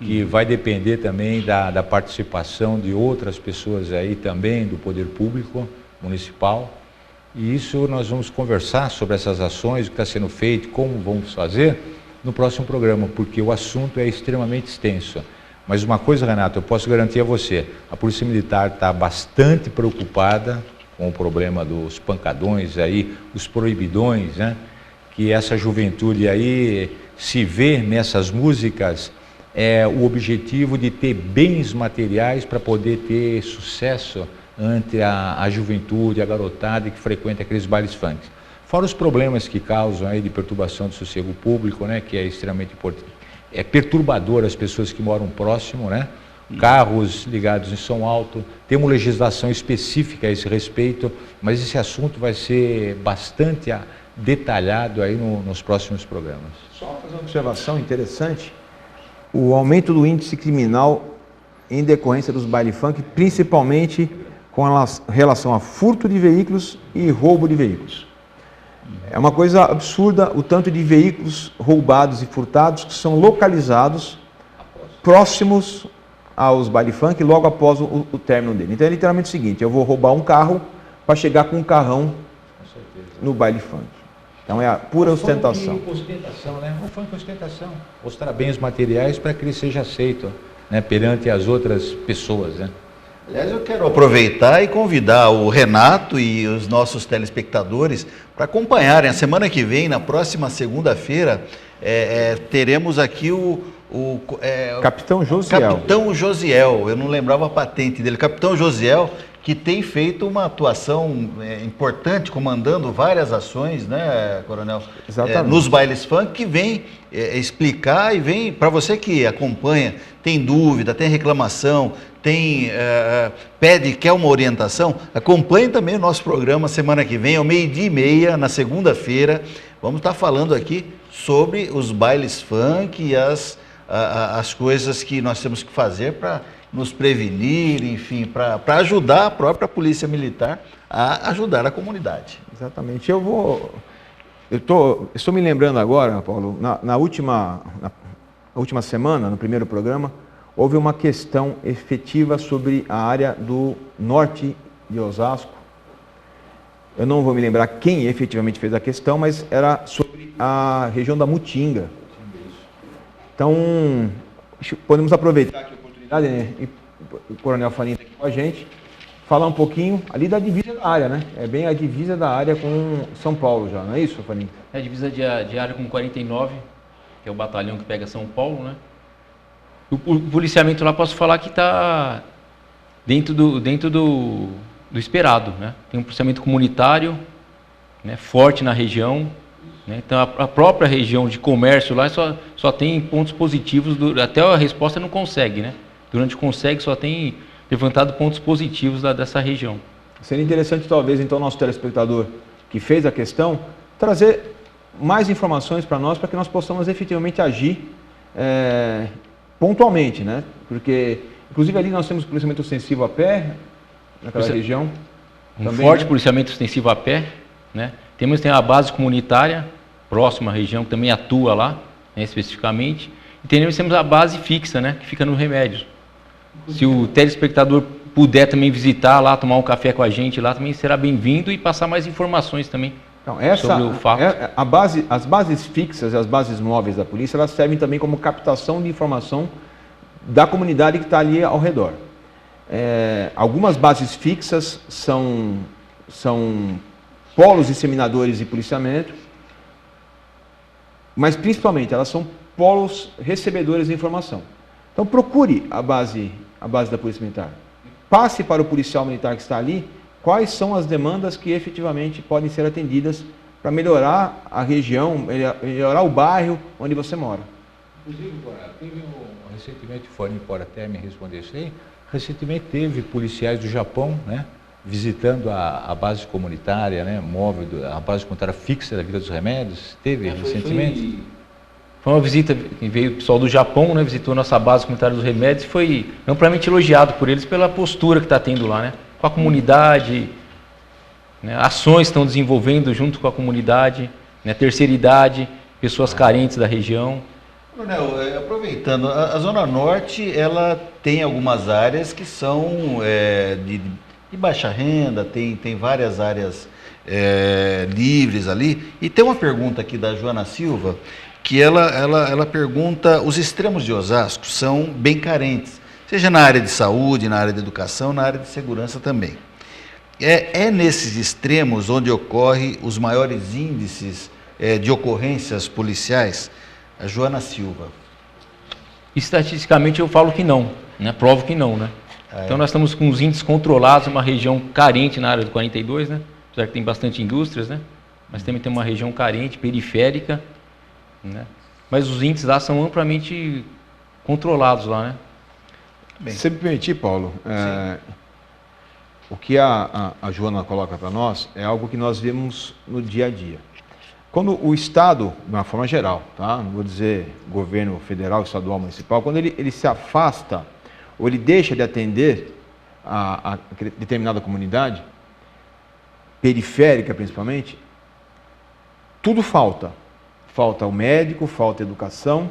que vai depender também da participação de outras pessoas aí também do poder público municipal. E isso nós vamos conversar sobre essas ações, o que está sendo feito, como vamos fazer no próximo programa, porque o assunto é extremamente extenso. Mas uma coisa, Renato, eu posso garantir a você, a Polícia Militar está bastante preocupada com o problema dos pancadões aí, os proibidões, né? Que essa juventude aí se vê nessas músicas o objetivo de ter bens materiais para poder ter sucesso entre a juventude, a garotada que frequenta aqueles bailes funk. Fora os problemas que causam aí de perturbação do sossego público, né, que é extremamente importante. É perturbador as pessoas que moram próximo, né? Carros ligados em som alto. Temos legislação específica a esse respeito, mas esse assunto vai ser bastante detalhado aí nos próximos programas.
Só fazer uma observação interessante: o aumento do índice criminal em decorrência dos baile funk, principalmente com relação a furto de veículos e roubo de veículos. É uma coisa absurda o tanto de veículos roubados e furtados que são localizados próximos aos baile funk logo após o término dele. Então é literalmente o seguinte: eu vou roubar um carro para chegar com um carrão no baile funk. Então é a pura ostentação.
Ostentação, né? O funk é ostentação. Mostrar bens materiais para que ele seja aceito, né, perante as outras pessoas, né?
Aliás, eu quero aproveitar e convidar o Renato e os nossos telespectadores para acompanharem. A semana que vem, na próxima segunda-feira, teremos aqui o
Capitão Josiel.
Capitão Josiel, eu não lembrava a patente dele. Capitão Josiel, que tem feito uma atuação importante, comandando várias ações, né, Coronel?
Exatamente.
Nos bailes funk, que vem explicar e vem, para você que acompanha, tem dúvida, tem reclamação, quer uma orientação, acompanhe também o nosso programa semana que vem, ao 12h30, na segunda-feira. Vamos estar falando aqui sobre os bailes funk e as coisas que nós temos que fazer para nos prevenir, enfim, para ajudar a própria Polícia Militar a ajudar a comunidade.
Exatamente. Eu estou me lembrando agora, Paulo, na última semana, no primeiro programa, houve uma questão efetiva sobre a área do norte de Osasco. Eu não vou me lembrar quem efetivamente fez a questão, mas era sobre a região da Mutinga. Então, podemos aproveitar aqui a oportunidade, né? E o Coronel Fanin está aqui com a gente, falar um pouquinho ali da divisa da área, né? É bem a divisa da área com São Paulo já, não é isso, Fanin?
É a divisa de área com 49, que é o batalhão que pega São Paulo, né? O policiamento lá, posso falar que está dentro do esperado, né? Tem um policiamento comunitário, né, forte na região, né? Então a própria região de comércio lá só tem pontos positivos, até a resposta não consegue, né? Durante o consegue só tem levantado pontos positivos dessa região.
Seria interessante talvez então nosso telespectador que fez a questão trazer mais informações para nós, para que nós possamos efetivamente agir pontualmente, né? Porque, inclusive, ali nós temos policiamento ostensivo a pé, naquela região.
Um
também,
forte
né?
policiamento ostensivo a pé, né? Tem a base comunitária, próxima à região, que também atua lá, né, especificamente. E temos a base fixa, né, que fica no Remédios. Se o telespectador puder também visitar lá, tomar um café com a gente lá, também será bem-vindo e passar mais informações também. Então, sobre o fato.
As bases fixas e as bases móveis da polícia, elas servem também como captação de informação da comunidade que está ali ao redor. Algumas bases fixas são polos disseminadores de policiamento, mas principalmente elas são polos recebedores de informação. Então procure a base da Polícia Militar. Passe para o policial militar que está ali quais são as demandas que efetivamente podem ser atendidas para melhorar a região, melhorar o bairro onde você mora.
Inclusive, recentemente, o Fanin pode até me responder isso aí, recentemente teve policiais do Japão, né, visitando a base comunitária, né, móvel, a base comunitária fixa da Vila dos Remédios, teve recentemente?
Foi uma visita que veio o pessoal do Japão, né, visitou nossa base comunitária dos Remédios e foi amplamente elogiado por eles pela postura que está tendo lá, né, com a comunidade, né, ações estão desenvolvendo junto com a comunidade, né, terceira idade, pessoas carentes da região.
Coronel, aproveitando, a Zona Norte, ela tem algumas áreas que são de baixa renda, tem várias áreas livres ali. E tem uma pergunta aqui da Joana Silva, que ela pergunta, os extremos de Osasco são bem carentes, seja na área de saúde, na área de educação, na área de segurança também. É nesses extremos onde ocorrem os maiores índices de ocorrências policiais. A Joana Silva.
Estatisticamente eu falo que não, né? Provo que não, né? Então nós estamos com os índices controlados, uma região carente na área do 42, né? Apesar que tem bastante indústrias, né? Mas também tem uma região carente, periférica, né? Mas os índices lá são amplamente controlados lá, né?
Bem, se me permitir, Paulo, o que a Joana coloca para nós é algo que nós vemos no dia a dia. Quando o Estado, de uma forma geral, tá? Não vou dizer governo federal, estadual, municipal, quando ele se afasta ou ele deixa de atender a determinada comunidade, periférica principalmente, tudo falta. Falta o médico, falta a educação,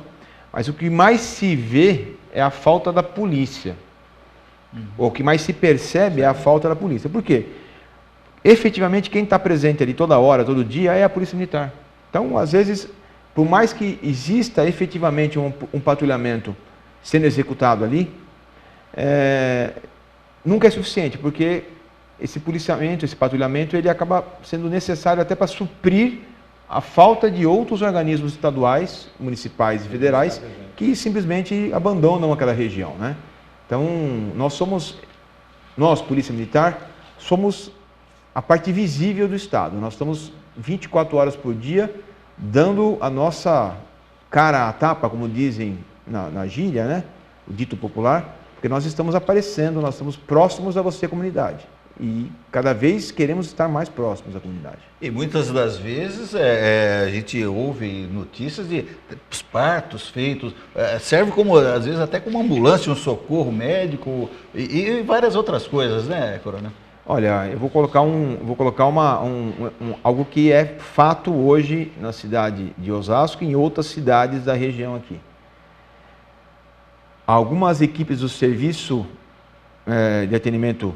mas o que mais se vê é a falta da polícia. O que mais se percebe é a falta da polícia. Por quê? Efetivamente, quem está presente ali toda hora, todo dia, é a Polícia Militar. Então, às vezes, por mais que exista efetivamente um patrulhamento sendo executado ali, nunca é suficiente, porque esse policiamento, esse patrulhamento, ele acaba sendo necessário até para suprir a falta de outros organismos estaduais, municipais e federais que simplesmente abandonam aquela região, né? Então, nós, Polícia Militar, somos a parte visível do Estado. Nós estamos 24 horas por dia dando a nossa cara à tapa, como dizem na gíria, né? O dito popular, porque nós estamos aparecendo, nós estamos próximos a você, comunidade. E cada vez queremos estar mais próximos da comunidade.
E muitas das vezes a gente ouve notícias de os partos feitos, serve como, às vezes, até como ambulância, um socorro médico e várias outras coisas, né, Coronel?
Olha, eu vou colocar algo que é fato hoje na cidade de Osasco e em outras cidades da região aqui. Algumas equipes do Serviço de Atendimento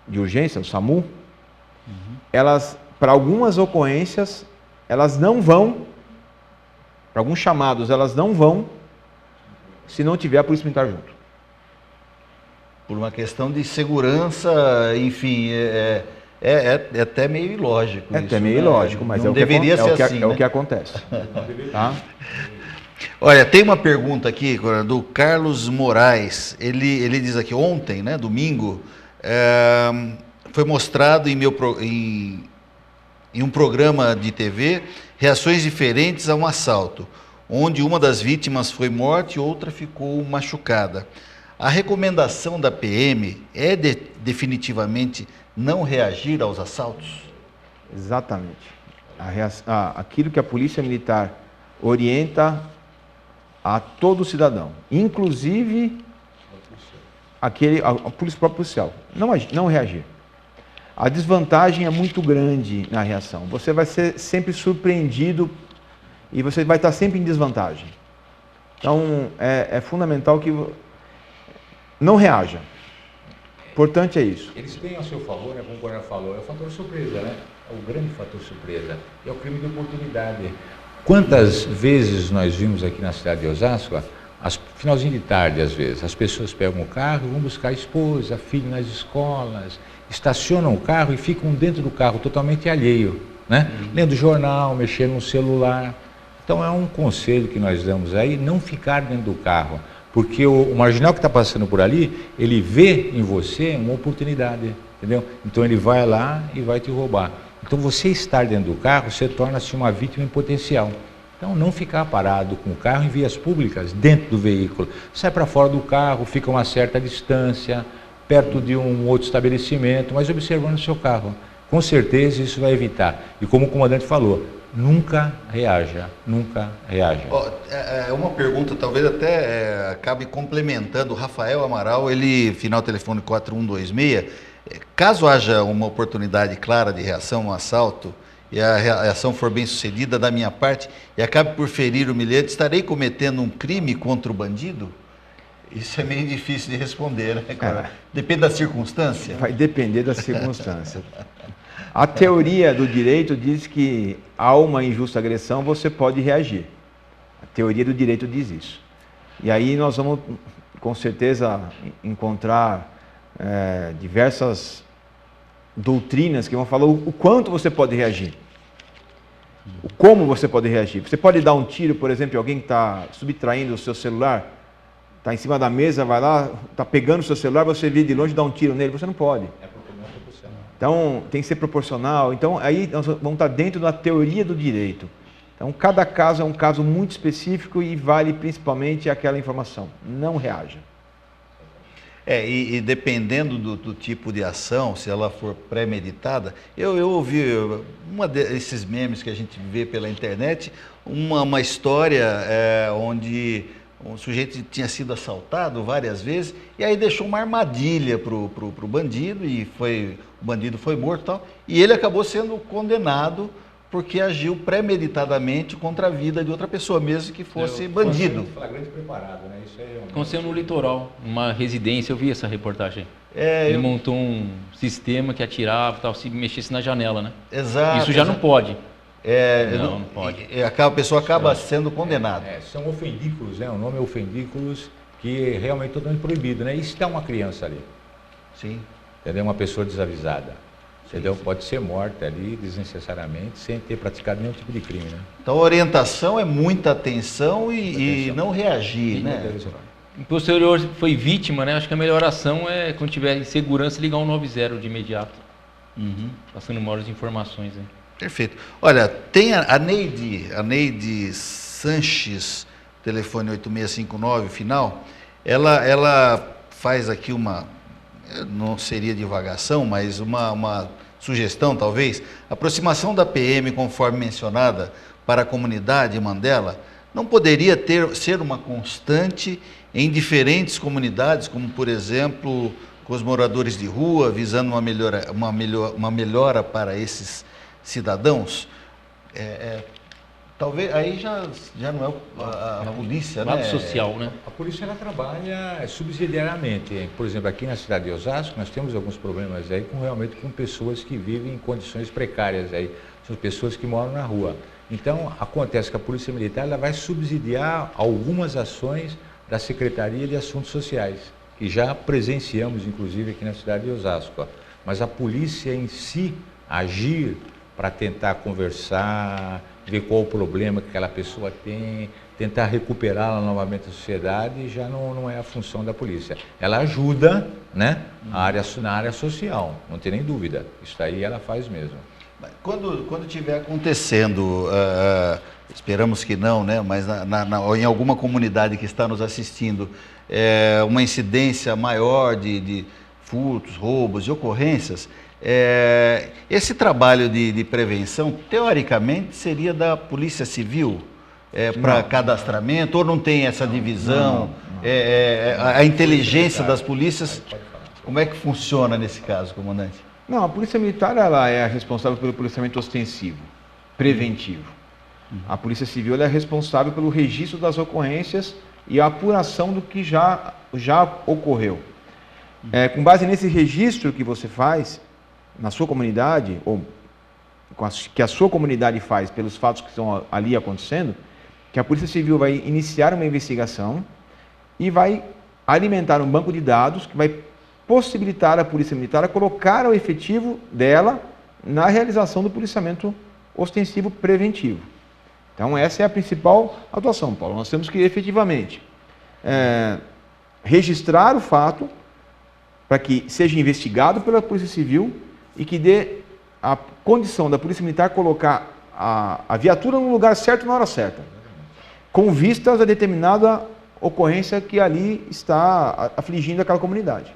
de Urgência, o SAMU, elas, para algumas ocorrências, elas não vão, para alguns chamados, elas não vão, se não tiver a Polícia Militar junto.
Por uma questão de segurança, enfim, é até meio ilógico.
É até meio ilógico, mas
não deveria ser assim,
é o que acontece. Tá?
Olha, tem uma pergunta aqui do Carlos Moraes. Ele diz aqui, ontem, né, domingo, foi mostrado em um programa de TV reações diferentes a um assalto, onde uma das vítimas foi morta e outra ficou machucada. A recomendação da PM é definitivamente não reagir aos assaltos?
Exatamente. Aquilo que a Polícia Militar orienta a todo cidadão, inclusive a polícia própria policial, não reagir. A desvantagem é muito grande na reação. Você vai ser sempre surpreendido e você vai estar sempre em desvantagem. Então, é fundamental que não reaja. Importante é isso.
Eles têm a seu favor, né, como o Coronel falou, é o fator surpresa, né? É o grande fator surpresa. É o crime de oportunidade. Quantas vezes nós vimos aqui na cidade de Osasco, finalzinho de tarde às vezes, as pessoas pegam o carro e vão buscar a esposa, filho nas escolas, estacionam o carro e ficam dentro do carro totalmente alheio, né? Lendo jornal, mexendo no celular. Então é um conselho que nós damos aí, não ficar dentro do carro. Porque o marginal que está passando por ali, ele vê em você uma oportunidade, entendeu? Então ele vai lá e vai te roubar. Então você estar dentro do carro, você torna-se uma vítima em potencial. Então não ficar parado com o carro em vias públicas, dentro do veículo. Sai para fora do carro, fica uma certa distância, perto de um outro estabelecimento, mas observando o seu carro. Com certeza isso vai evitar. E como o comandante falou, nunca reaja, nunca reaja.
É uma pergunta, talvez até acabe complementando. O Rafael Amaral, ele, final telefone 4126, caso haja uma oportunidade clara de reação a um assalto e a reação for bem sucedida da minha parte e acabe por ferir o humilhante, estarei cometendo um crime contra o bandido? Isso é meio difícil de responder, né, cara? Depende da circunstância?
Vai depender da circunstância. A teoria do direito diz que a uma injusta agressão você pode reagir. A teoria do direito diz isso. E aí nós vamos, com certeza, encontrar diversas doutrinas que vão falar o quanto você pode reagir. Como você pode reagir? Você pode dar um tiro, por exemplo, em alguém que está subtraindo o seu celular, está em cima da mesa, vai lá, está pegando o seu celular, você vê de longe e dá um tiro nele, você não pode. Então, tem que ser proporcional. Então, aí nós vamos estar dentro da teoria do direito. Então, cada caso é um caso muito específico e vale principalmente aquela informação. Não reaja.
E dependendo do tipo de ação, se ela for premeditada, eu ouvi esses memes que a gente vê pela internet, uma história onde um sujeito tinha sido assaltado várias vezes e aí deixou uma armadilha pro bandido e o bandido foi morto e tal, e ele acabou sendo condenado porque agiu premeditadamente contra a vida de outra pessoa, mesmo que fosse bandido.
Flagrante preparado, né? Isso
Aconteceu no litoral, uma residência, eu vi essa reportagem. Ele montou um sistema que atirava, tal, se mexesse na janela, né?
Exato.
Isso já não pode.
Não pode. A pessoa acaba sendo condenada.
São ofendículos, né? O nome é ofendículos, que realmente é totalmente proibido, né? E se está uma criança ali?
Sim.
Entendeu? Uma pessoa desavisada. Entendeu? Pode ser morta ali desnecessariamente, sem ter praticado nenhum tipo de crime, né?
Então a orientação é muita atenção e não reagir, né?
Em posterior foi vítima, né? Acho que a melhor ação é, quando tiver insegurança, ligar um 90 de imediato. Passando maiores informações aí.
Perfeito. Olha, tem a Neide Sanches, telefone 8659, final, ela faz aqui não seria divagação, mas uma sugestão talvez, aproximação da PM, conforme mencionada, para a comunidade Mandela, não poderia ser uma constante em diferentes comunidades, como por exemplo, com os moradores de rua, visando uma melhora para esses cidadãos? Talvez aí já não é a polícia, né?
Lado social, né?
A polícia ela trabalha subsidiariamente. Por exemplo, aqui na cidade de Osasco nós temos alguns problemas aí realmente com pessoas que vivem em condições precárias aí, são pessoas que moram na rua. Então acontece que a Polícia Militar ela vai subsidiar algumas ações da Secretaria de Assuntos Sociais, que já presenciamos inclusive aqui na cidade de Osasco. Mas a polícia em si agir para tentar conversar, ver qual o problema que aquela pessoa tem, tentar recuperá-la novamente à sociedade, já não é a função da polícia. Ela ajuda, né, na área social, não tem nem dúvida. Isso aí ela faz mesmo.
Quando estiver acontecendo, esperamos que não, né, mas em alguma comunidade que está nos assistindo, uma incidência maior de furtos, roubos e ocorrências, esse trabalho de prevenção, teoricamente, seria da Polícia Civil para cadastramento, ou não tem essa divisão? A inteligência das polícias, como é que funciona nesse caso, comandante?
Não, a Polícia Militar ela é a responsável pelo policiamento ostensivo, preventivo. A Polícia Civil ela é responsável pelo registro das ocorrências e a apuração do que já ocorreu. Com base nesse registro que você faz na sua comunidade, ou que a sua comunidade faz pelos fatos que estão ali acontecendo, que a Polícia Civil vai iniciar uma investigação e vai alimentar um banco de dados que vai possibilitar a Polícia Militar a colocar o efetivo dela na realização do policiamento ostensivo preventivo. Então essa é a principal atuação, Paulo. Nós temos que efetivamente registrar o fato para que seja investigado pela Polícia Civil e que dê a condição da Polícia Militar colocar a viatura no lugar certo na hora certa, com vistas a determinada ocorrência que ali está afligindo aquela comunidade.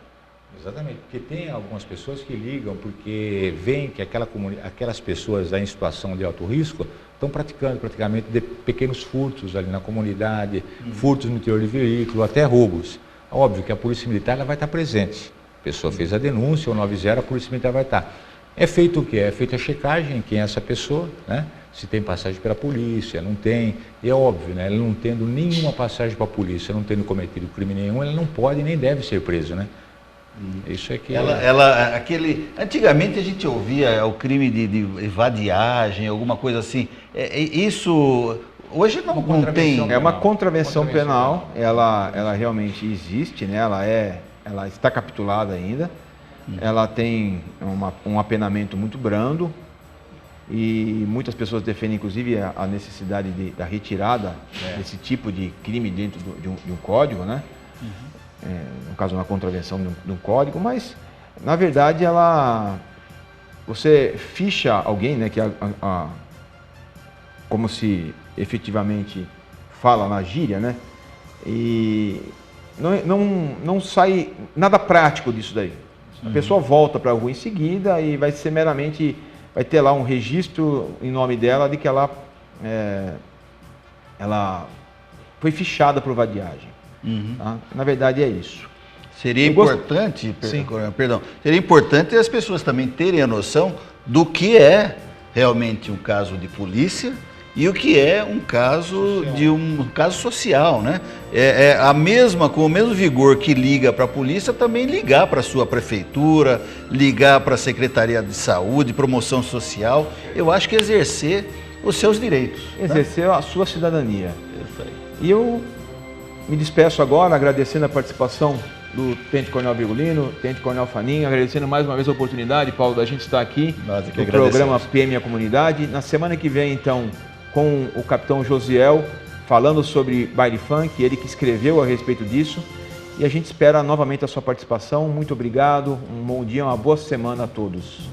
Exatamente, porque tem algumas pessoas que ligam porque veem que aquelas pessoas em situação de alto risco estão praticando praticamente pequenos furtos ali na comunidade, furtos no interior de veículo, até roubos. Óbvio que a Polícia Militar ela vai estar presente. A pessoa fez a denúncia, o 90, a Polícia Militar vai estar. É feito o quê? É feita a checagem, quem é essa pessoa, né? Se tem passagem pela polícia, não tem. E é óbvio, né? Ela não tendo nenhuma passagem para a polícia, não tendo cometido crime nenhum, ela não pode nem deve ser presa, né? Isso é que
antigamente a gente ouvia o crime de vadiagem, alguma coisa assim. Isso hoje não tem.
É uma contravenção penal. Ela realmente existe, né? Ela está capitulada ainda. Ela tem um apenamento muito brando. e muitas pessoas defendem, inclusive, a necessidade da retirada desse tipo de crime dentro de um código, né? No caso, uma contravenção de um código, mas, na verdade, você ficha alguém, né, que como se efetivamente fala na gíria, né? E não sai nada prático disso daí. A pessoa volta para a rua em seguida e vai ser meramente, vai ter lá um registro em nome dela de que ela foi fichada por vadiagem. Tá? Na verdade é isso.
Seria importante, seria importante as pessoas também terem a noção do que é realmente um caso de polícia e o que é um caso social, né? Com o mesmo vigor que liga para a polícia, também ligar para a sua prefeitura, ligar para a Secretaria de Saúde, Promoção Social. Eu acho que exercer os seus direitos.
Exercer a sua cidadania. Isso aí. E eu me despeço agora agradecendo a participação do Tenente Coronel Virgulino, Tenente Coronel Fanin, agradecendo mais uma vez a oportunidade, Paulo, da gente estar aqui no programa PM e a Comunidade. Na semana que vem, então, com o capitão Josiel, falando sobre baile funk, ele que escreveu a respeito disso. E a gente espera novamente a sua participação. Muito obrigado, um bom dia, uma boa semana a todos.